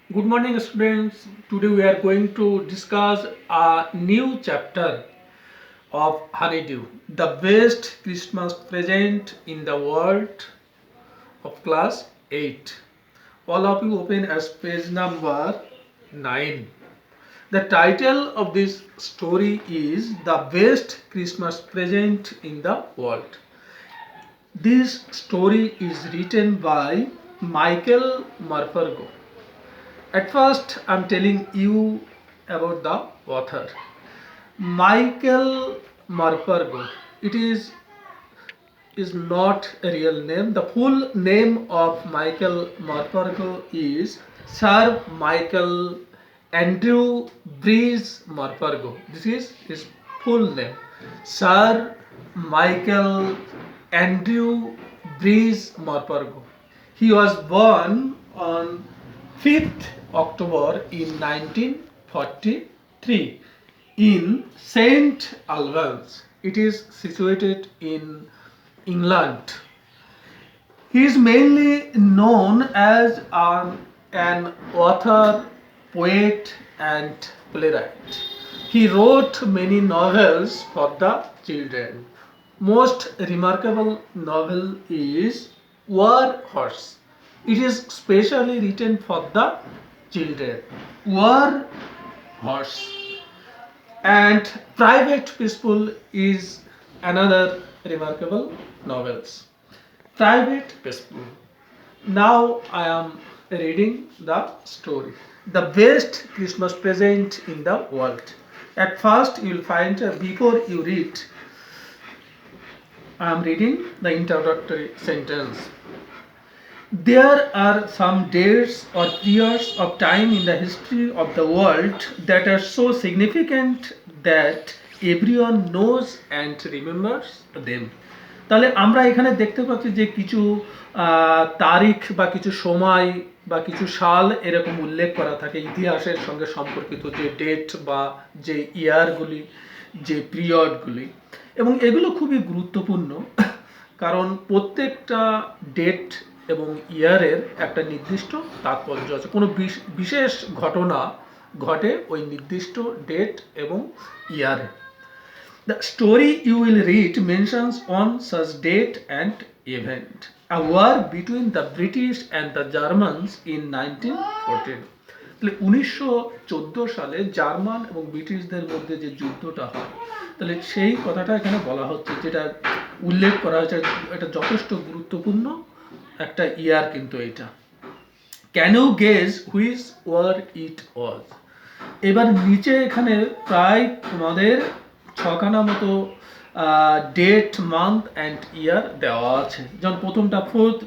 Good morning, students. Today we are going to discuss a new chapter of Honeydew, the best Christmas present in the world of class 8. All of you open as page number 9. The title of this story is The Best Christmas Present in the World. This story is written by Michael Morpurgo. At first, I'm telling you about the author, Michael Morpurgo. It is not a real name. The full name of Michael Morpurgo is Sir Michael Andrew Breeze Morpurgo. This is his full name, Sir Michael Andrew Breeze Morpurgo. He was born on 5th October in 1943 in St. Albans. It is situated in England. He is mainly known as an author, poet, and playwright. He wrote many novels for the children. Most remarkable novel is War Horse. It is specially written for the children. War Horse. And Private Peaceful is another remarkable novels. Private Peaceful. Now I am reading the story. The best Christmas present in the world. At first you will find before you read, I am reading the introductory sentence. There are some dates or periods of time in the history of the world that are so significant that everyone knows and remembers them. তাহলে আমরা এখানে দেখতে পাচ্ছি যে কিছু তারিখ বা কিছু সময় বা কিছু সাল এরকম উল্লেখ করা থাকে ইতিহাসের সঙ্গে সম্পর্কিত যে ডেট বা যে ইয়ারগুলি, যে পিরিয়ডগুলি, এবং এগুলো খুবই গুরুত্বপূর্ণ কারণ প্রত্যেকটা ডেট এবং ইয়ারের একটা নির্দিষ্ট তাৎপর্য আছে। কোনো বিশেষ ঘটনা ঘটে ওই নির্দিষ্ট ডেট এবং ইয়ারে। The story you will read mentions on such date and event a war between the British and the Germans in 1914. 1914 সালে জার্মান এবং ব্রিটিশদের মধ্যে যে যুদ্ধটা হয়, তাহলে সেই কথাটা এখানে বলা হচ্ছে, যেটা উল্লেখ করা হয়েছে। এটা যথেষ্ট গুরুত্বপূর্ণ একটা ইয়ার কিন্তু এটা। Can you guess which war it was? এবার নিচে এখানে প্রায় তোমাদের ছখানা মতো ডেট, মান্থ অ্যান্ড ইয়ার দেওয়া আছে। যেমন প্রথমটা 4th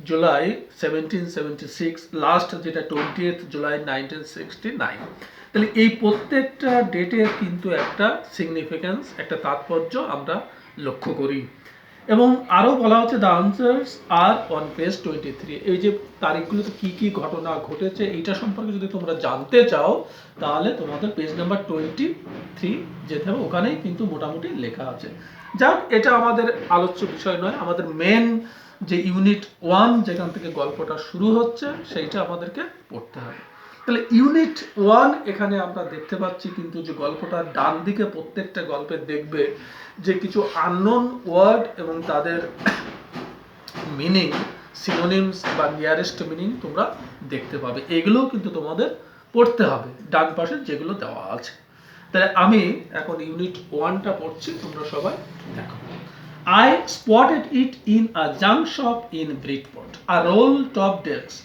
জুলাই 1776, লাস্ট যেটা 20th জুলাই 1969। তাহলে এই প্রত্যেকটা ডেটের কিন্তু একটা সিগনিফিক্যান্স, একটা তাৎপর্য আমরা লক্ষ্য করি। এবং আরও বলা হচ্ছে the answers are on page 23। এই যে তারিখগুলোতে কী কী ঘটনা ঘটেছে এইটা সম্পর্কে যদি তোমরা জানতে চাও তাহলে তোমাদের পেজ নাম্বার 23 যেতে হবে, ওখানেই কিন্তু মোটামুটি লেখা আছে। যাক, এটা আমাদের আলোচ্য বিষয় নয়। আমাদের মেন যে ইউনিট 1 যেখান থেকে গল্পটা শুরু হচ্ছে সেইটা আমাদেরকে পড়তে হবে। তাহলে ইউনিট 1 এখানে আমরা দেখতে পাচ্ছি কিন্তু যে গল্পটার ডান দিকে প্রত্যেকটা গল্পে দেখবে যে কিছু আননোন ওয়ার্ড এবং তাদের মিনিং, সিনোনিমস বা নিয়ারেস্ট মিনিং তোমরা দেখতে পাবে। এগুলোও কিন্তু তোমাদের পড়তে হবে ডান পাশে যেগুলো দেওয়া আছে। তাহলে আমি এখন ইউনিট 1টা পড়ছি, তোমরা সবাই দেখো। I spotted it in a junk shop in Bridport, a roll top desk.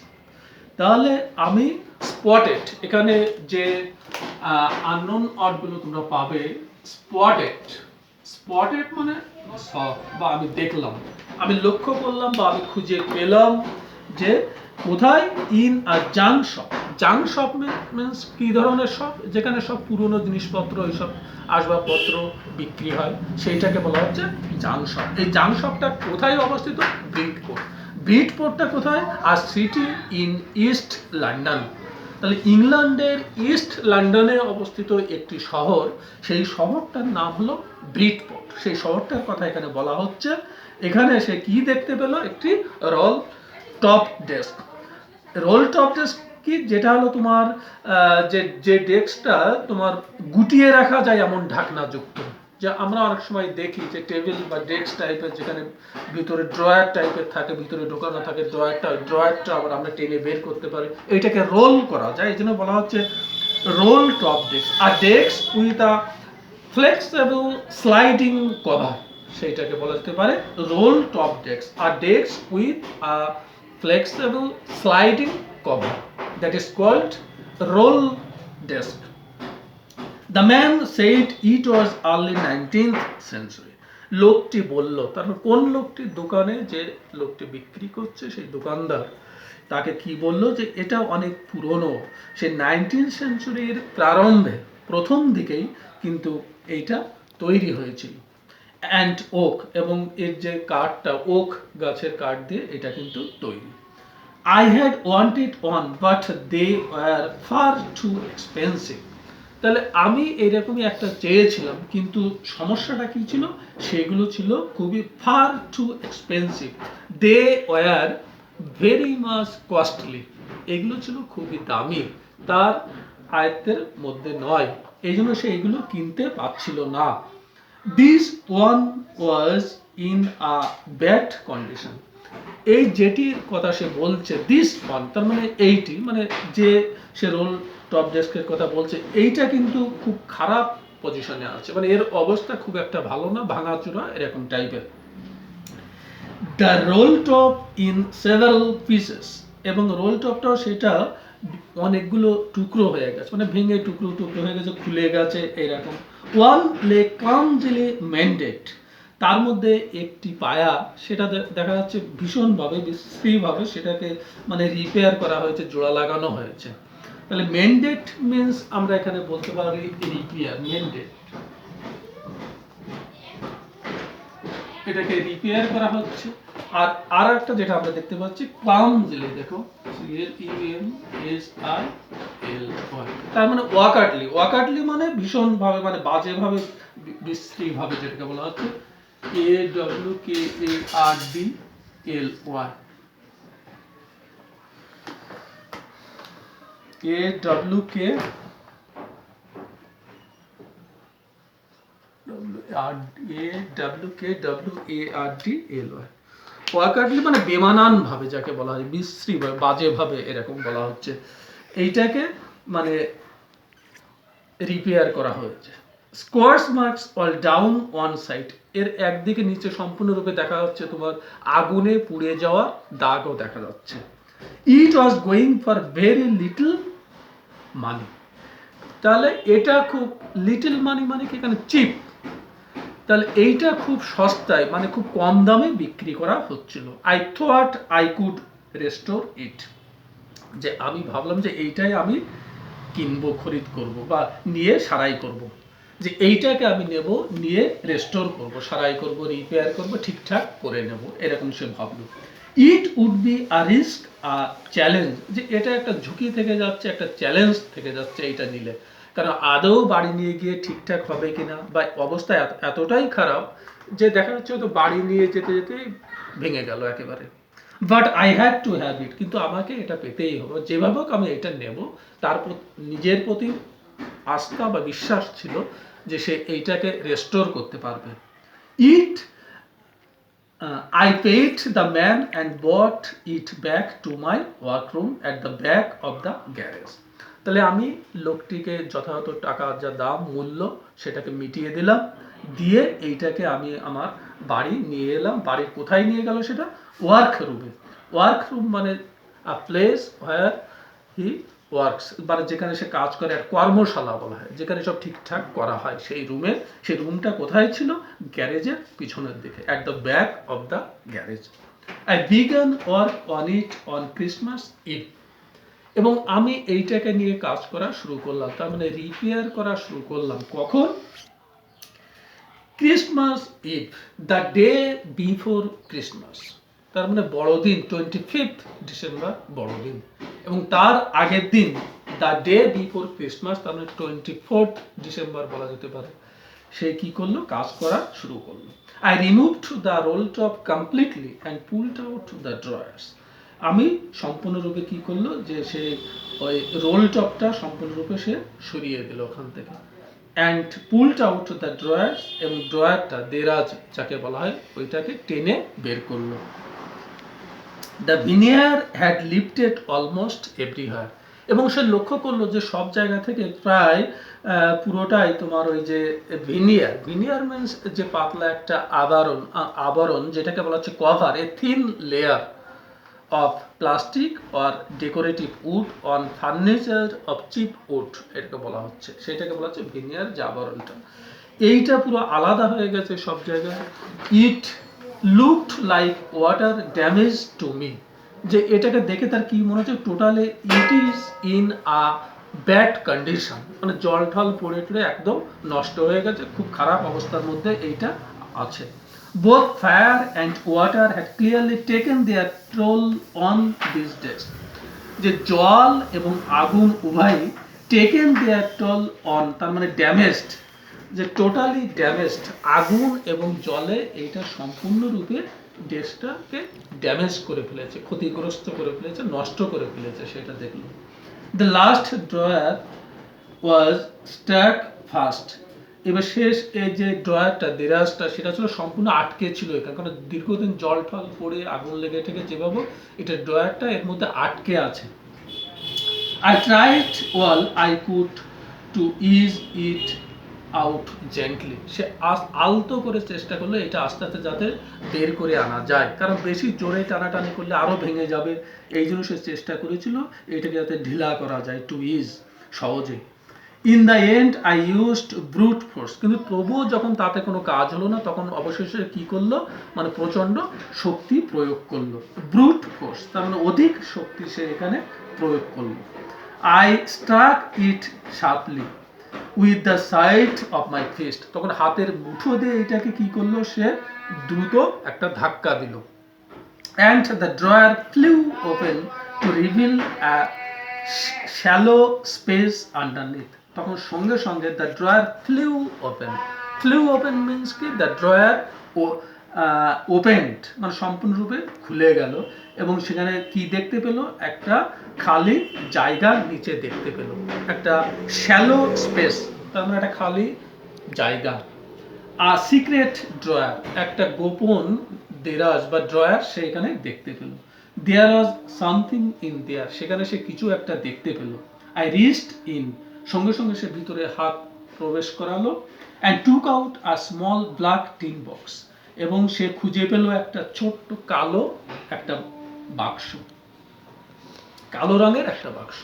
তাহলে আমি স্পটেড, এখানে যে আননোন ওয়ার্ডগুলো তোমরা পাবে, স্পটেড, স্পটেড মানে বা আমি দেখলাম, আমি লক্ষ্য করলাম বা আমি খুঁজে পেলাম যে কোথায়, in a junk shop. Junk shop means কি ধরনের শপ? যেখানে সব পুরনো জিনিসপত্র, এইসব আসবাবপত্র বিক্রি হয়, সেইটাকে বলা হচ্ছে জাঙ্ক শপ। এই জাঙ্ক শপটা কোথায় অবস্থিত? ব্রিডপোর্ট। ব্রিডপোর্টটা কোথায়? আর সিটি ইন ইস্ট লন্ডন। তাহলে ইংল্যান্ডের ইস্ট লন্ডনে অবস্থিত একটি শহর, সেই শহরটার নাম হলো ব্রিডপোর্ট। সেই শহরটার কথা এখানে বলা হচ্ছে। এখানে সে কি দেখতে পেল? একটি roll top desk. Roll top desk কি, যেটা হলো তোমার যে যে ডেস্কটা তোমার গুটিয়ে রাখা যায় এমন ঢাকনা যুক্ত, যে আমরা অনেক সময় দেখি যে টেবিল বা ডেস্ক টাইপের যেখানে ভিতরে ড্রয়ার টাইপের থাকে, ভিতরে ঢোকানো থাকে ড্রয়ারটা আবার আমরা টেনে বের করতে পারি, এইটাকে রোল করা যায়, এই জন্য বলা হচ্ছে রোল টপ ডেস্ক। আর desk with a flexible sliding cover, সেইটাকে বলা যেতে পারে রোল টপ ডেস্ক। আর desk with a flexible sliding cover, that is called roll desk. The man said it was early 19th century. লোকটি বলল, তারপর কোন লোকটি, দোকানে যে লোকটি বিক্রি করছে সেই দোকানদার তাকে কি বলল, যে এটা অনেক পুরনো, সে 19th সেঞ্চুরির প্রারম্ভে প্রথম দিকেই কিন্তু এইটা তৈরি হয়েছিল। অ্যান্ড ওক, এবং এর যে কাঠটা ওক গাছের কাঠ দিয়ে এটা কিন্তু তৈরি। I had wanted one but they were far too expensive. তাহলে আমি এরকমই একটা চেয়েছিলাম, কিন্তু সমস্যাটা কি ছিল, সেগুলো ছিল খুবই far too expensive. They were very much costly. এগুলো ছিল খুবই দামি, তার আয়ত্তের মধ্যে নয়, এই জন্য সে এগুলো কিনতে পারছিল না। This one was in a bad condition. এই যেটির কথা সে বলছে, দিস ওয়ান, তার মানে এইটি, মানে যে সে রোল টপ ডেস্কের কথা বলছে, এইটা কিন্তু খুব খারাপ পজিশনে আছে, মানে এর অবস্থা খুব একটা ভালো না, ভাঙাচোরা এরকম টাইপের। The roll top in several pieces, এবং রোল টপটাও সেটা অনেকগুলো টুকরো হয়ে গেছে, মানে ভেঙে টুকরো টুকরো হয়ে গেছে, খুলে গেছে এরকম। ওয়ান লেগ ক্লামজিলি মেন্ডেড, তার মধ্যে একটি পায়া, সেটা দেখা যাচ্ছে ভীষণভাবে বিশ্রীভাবে সেটাকে মানে রিপেয়ার করা হয়েছে, জোড়া লাগানো হয়েছে। তাহলে মেন্ডেড মিন্স আমরা এখানে বলতে পারি রিপেয়ার, মেন্ডেড, এটাকে রিপেয়ার করা হচ্ছে। আর আর একটা যেটা আমরা দেখতে পাচ্ছি ক্লামজিলি, দেখো CLEMSILY, তার মানে ওয়াকার্ডলি, ওয়াকার্ডলি মানে ভীষণভাবে, মানে বাজেভাবে, বিশ্রীভাবে, যেটাকে বলা হচ্ছে AWKARDLY। AWKWARDLY, ওয়াকার্ডলি মানে বেমানান ভাবে, যাকে বলা হয় বিশ্রী ভাবে, বাজে ভাবে এরকম বলা হচ্ছে, এইটাকে মানে রিপেয়ার করা হয়েছে। Squares marks all down one side, এর একদিকে নিচে সম্পূর্ণরূপে দেখা যাচ্ছে তোমার আগুনে পুড়ে যাওয়া দাগও দেখা যাচ্ছে। It was going for very little money, তাহলে এটা খুব লিটল মানি মানে কি, এখানে চিপ, তাহলে এইটা খুব সস্তায়, মানে খুব কম দামে বিক্রি করা হচ্ছিল। I thought I could restore it, যে আমি ভাবলাম যে এইটাই আমি কিনবো, খরিদ করব বা নিয়ে সারাই করব, যে এইটাকে আমি নেব, নিয়ে রেস্টোর করব, সারাই করব, রিপেয়ার করব, ঠিকঠাক করে নেব, এরকম সে ভাবলো। It would be a risk, a challenge, যে এটা একটা ঝুঁকি থেকে যাচ্ছে, একটা চ্যালেঞ্জ থেকে যাচ্ছে এইটা নিলে, কারণ আদৌ বাড়ি নিয়ে গিয়ে ঠিকঠাক হবে কিনা, বা অবস্থা এতটাই খারাপ যে দেখা যাচ্ছে হয়তো বাড়ি নিয়ে যেতে যেতে ভেঙে গেল একেবারে। But I had to have it, কিন্তু আমাকে এটা পেতেই হবে, যেভাবে হোক আমি এটা নেব। তার নিজের প্রতি আস্থা বা বিশ্বাস ছিল যে সে এইটাকে রেস্টোর করতে পারবে। ইট I paid the man and brought it back to my workroom at the back of the garage. তাহলে আমি লোকটিকে যথাযথ টাকা যা দাম মূল্য সেটাকে মিটিয়ে দিলাম, দিয়ে এইটাকে আমি আমার বাড়ি নিয়ে এলাম। বাড়ির কোথায় নিয়ে গেল সেটা? ওয়ার্ক রুমে। ওয়ার্ক রুম মানে আ প্লেস হোয়ার হি ওয়ার্কস, মানে যেখানে সে কাজ করে, আর কর্মশালা বলা হয়, যেখানে সব ঠিকঠাক করা হয়, সেই রুমে। সেই রুমটা কোথায় ছিল? গ্যারেজের পিছনের দিকে, at the back of the garage. I began work on it on Christmas Eve, এবং আমি এইটাকে নিয়ে কাজ করা শুরু করলাম, তার মানে রিপেয়ার করা শুরু করলাম কখন? Christmas Eve, the day before Christmas, তার মানে বড়দিন, 25th ডিসেম্বর বড়দিন, এবং তার আগের দিন দ্য ডে বিফোর ক্রিসমাস, তার মানে 24th ডিসেম্বর বলা যেতে পারে। সে কি করলো? কাজ করা শুরু করলো। I removed the roll top completely and pulled out the drawers, আমি সম্পূর্ণরূপে কি করলো যে সে ওই রোল টপটা সম্পূর্ণরূপে সে সরিয়ে দিল ওখান থেকে, and pulled out the drawer, এবং ড্রয়ারটা দেরাজ যাকে বলা হয় ওইটাকে টেনে বের করলো। The veneer had lifted almost everywhere, এবং সে লক্ষ্য করলো যে সব জায়গা থেকে প্রায় পুরোটাই তোমার ওই যে ভিনিয়ার, ভিনিয়ার মিনস যে পাতলা একটা আবরণ যেটাকে বলা হচ্ছে cover, A thin layer of plastic or decorative wood on furniture of cheap wood, এটাকে বলা হচ্ছে, সেটাকে বলা হচ্ছে ভিনিয়ার যে আবরণটা, এইটা পুরো আলাদা হয়ে গেছে সব জায়গায়। It looked like water damage to me, যে এটাকে দেখে তার কি মনে হচ্ছে totally it is in a bad condition, মানে জল ঠল পড়ে টড়ে একদম নষ্ট হয়ে গেছে, খুব খারাপ অবস্থার মধ্যে এইটা আছে। Both fire and water had clearly taken their toll on these days. যে জল এবং আগুন উভয়ই টেকেন দেয়ার toll on, তার মানে ড্যামেজড, যে টোটালি ড্যামেজড, আগুন এবং জলে এইটা সম্পূর্ণরূপে দেশটাকে ড্যামেজ করে ফেলেছে, ক্ষতিগ্রস্ত করে ফেলেছে, নষ্ট করে ফেলেছে, সেটা দেখলো। The last drawer was stuck fast, এবার শেষ এই যে ড্রয়ারটা দেরাজটা সেটা ছিল সম্পূর্ণ আটকে ছিল এখানে, কারণ দীর্ঘদিন জল টল পড়ে আগুন লেগে থেকে যেভাবে এটা ড্রয়ারটা এর মধ্যে আটকে আছে। I tried well I could to ease it out gently, সে আলতো করে চেষ্টা করলো এটা আস্তে আস্তে যাতে বের করে আনা যায়, কারণ বেশি জোরে টানাটানি করলে আরো ভেঙে যাবে, এই জন্য সে চেষ্টা করেছিল এটাকে যাতে ঢিলা করা যায়, টু ইজ, সহজে। In the end I used brute force, কিন্তু তবুও যখন তাতে কোনো কাজ হলো না তখন অবশেষে কি করলো, মানে প্রচন্ড শক্তি প্রয়োগ করলো, ব্রুট ফোর্স, তার মানে অধিক শক্তি সে এখানে প্রয়োগ করলো। I struck it sharply with the side of my fist, তখন হাতের মুঠো দিয়ে এটাকে কি করলো, সে দ্রুত একটা ধাক্কা দিল। And the drawer flew open to reveal a shallow space underneath, তখন সঙ্গে সঙ্গে the drawer flew open, flew open means কি, দ্য ড্রয়ার ওপেন্ড মানে সম্পূর্ণরূপে খুলে গেল, এবং সেখানে কি দেখতে পেল, একটা খালি জায়গা নিচে দেখতে পেল, একটা শ্যালো স্পেস, তার মানে একটা খালি জায়গা। আর সিক্রেট ড্রয়ার, একটা গোপন দেরাজ বা ড্রয়ার সে এখানে দেখতে পেল। দেয়ার ওয়াজ সামথিং ইন দেয়ার, সেখানে সে কিছু একটা দেখতে পেল। আই রিচড ইন, সঙ্গে সঙ্গে সে ভিতরে হাত প্রবেশ করালো, and took out a small black tin box, এবং সে খুঁজে পেল একটা ছোট্ট কালো একটা বাক্স, কালো রঙের একটা বাক্স।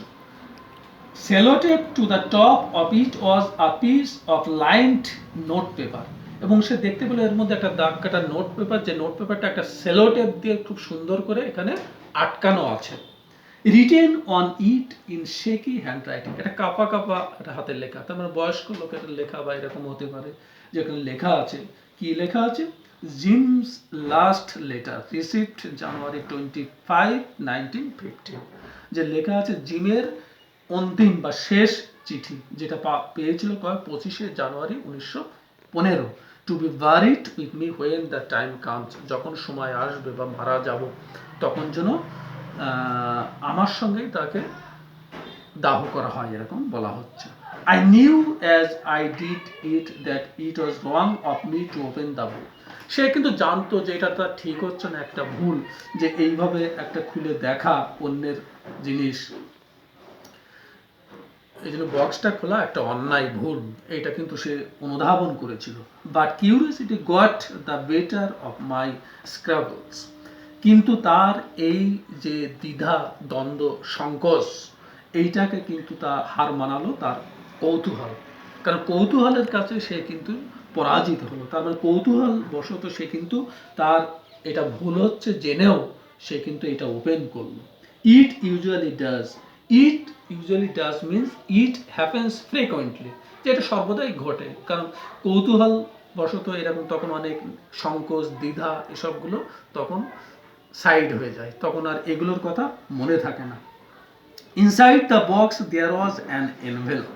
Sellotape to the top of it was a piece of lined note paper, এবং সে দেখতে পেল এর মধ্যে একটা দাগ কাটা নোট পেপার, যে নোট পেপারটা একটা সেলোটেপ দিয়ে খুব সুন্দর করে এখানে আটকানো আছে। Written on it in শেকি hand writing, এটা কাপা কাপা হাতের লেখা, তার মানে বয়স্ক লোকের লেখা বা এরকম হতে পারে, যেখানে লেখা আছে, কি লেখা আছে, জিমস লাস্ট লেটার রিসিভড জানুয়ারি 25, 1950, যে লেখা আছে জিমের অন্তিম বা শেষ চিঠি, যেটা পেয়েছিল 25শে জানুয়ারি 1915, to be buried with me when the time comes, যখন সময় আসবে বা মারা যাব তখন যেন আমার সঙ্গেই তাকে দাহ করা হয়, এরকম বলা হচ্ছে। I knew as I did it that it was wrong of me to open the book, সে কিন্তু জানতো যে এটা তার ঠিক হচ্ছে না, একটা ভুল, যে এইভাবে একটা খুলে দেখা অন্যের জিনিস, এই জন্য বক্সটা খোলা একটা অন্যায়, ভুল, এটা কিন্তু সে অনুধাবন করেছিল। But curiosity got the better of my scruples, কিন্তু তার এই যে দ্বিধা দ্বন্দ্ব সংকোচ, এইটাকে কিন্তু তার হার মানালো তার কৌতূহল, কারণ কৌতূহলের কাছে সে কিন্তু পরাজিত হলো, তার মানে কৌতূহল বশত সে কিন্তু তার এটা ভুল হচ্ছে জেনেও সে কিন্তু এটা ওপেন করলো। It usually does, it usually does means it happens frequently, যেটা সর্বদাই ঘটে, কারণ কৌতূহল বশত এরকম তখন অনেক সংকোচ দ্বিধা এসবগুলো তখন সাইড হয়ে যায়, তখন আর এগুলোর কথা মনে থাকে না। Inside the box there was an envelope,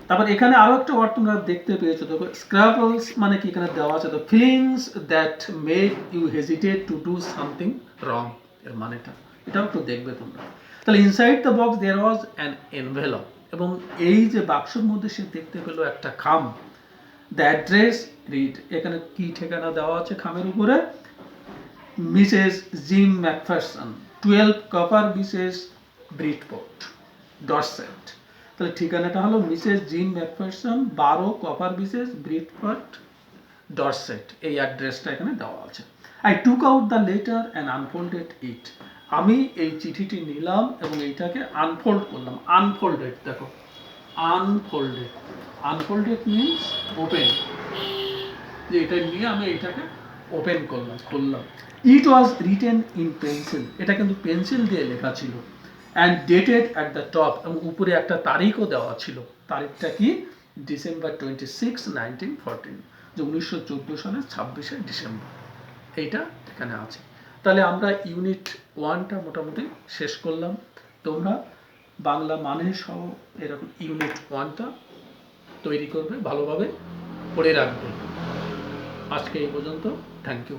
তারপর এখানে আরো একটা ওয়ার্ড তোমরা দেখতে পেয়েছো, দেখো স্ক্রাবলস মানে কি এখানে দেওয়া আছে, the feelings that make you hesitate to do something wrong, এর মানেটা এটাও একটু দেখবে তোমরা। তাহলে inside the box there was an envelope, এবং এই যে বাক্সের মধ্যে সে দেখতে পেলো একটা খাম। দ্য অ্যাড্রেস রিড, এখানে কি ঠিকানা দেওয়া আছে খামের উপরে? Mrs Jim McPherson, 12 Copper Mrs Bridport, Dorset. তাহলে ঠিকানাটা হলো Mrs Jim McPherson, 12 Copper Mrs Bridport, Dorset, এই অ্যাড্রেসটা এখানে দেওয়া আছে। I took out the letter and unfolded it, আমি এই চিঠিটি নিলাম এবং এইটাকে আনফোল্ড করলাম। আনফোল্ডেড, দেখো আনফোল্ডেড, আনফোল্ডেড মিনস ওপেন, যে এটা নিয়ে আমি এইটাকে ওপেন করলাম, খুললাম। ইট ওয়াজ রিটেন ইন পেন্সিল, এটা কিন্তু পেন্সিল দিয়ে লেখা ছিল। And dated at the top, এবং উপরে একটা তারিখও দেওয়া ছিল। তারিখটা কি? ডিসেম্বর 26, 1914, যে 1914 সালের 26শে ডিসেম্বর, এইটা এখানে আছে। তাহলে আমরা ইউনিট 1টা মোটামুটি শেষ করলাম। তোমরা বাংলা মানে সহ এরকম ইউনিট 1টা তৈরি করবে, ভালোভাবে পড়ে রাখবে। আজকে এই পর্যন্ত, থ্যাংক ইউ।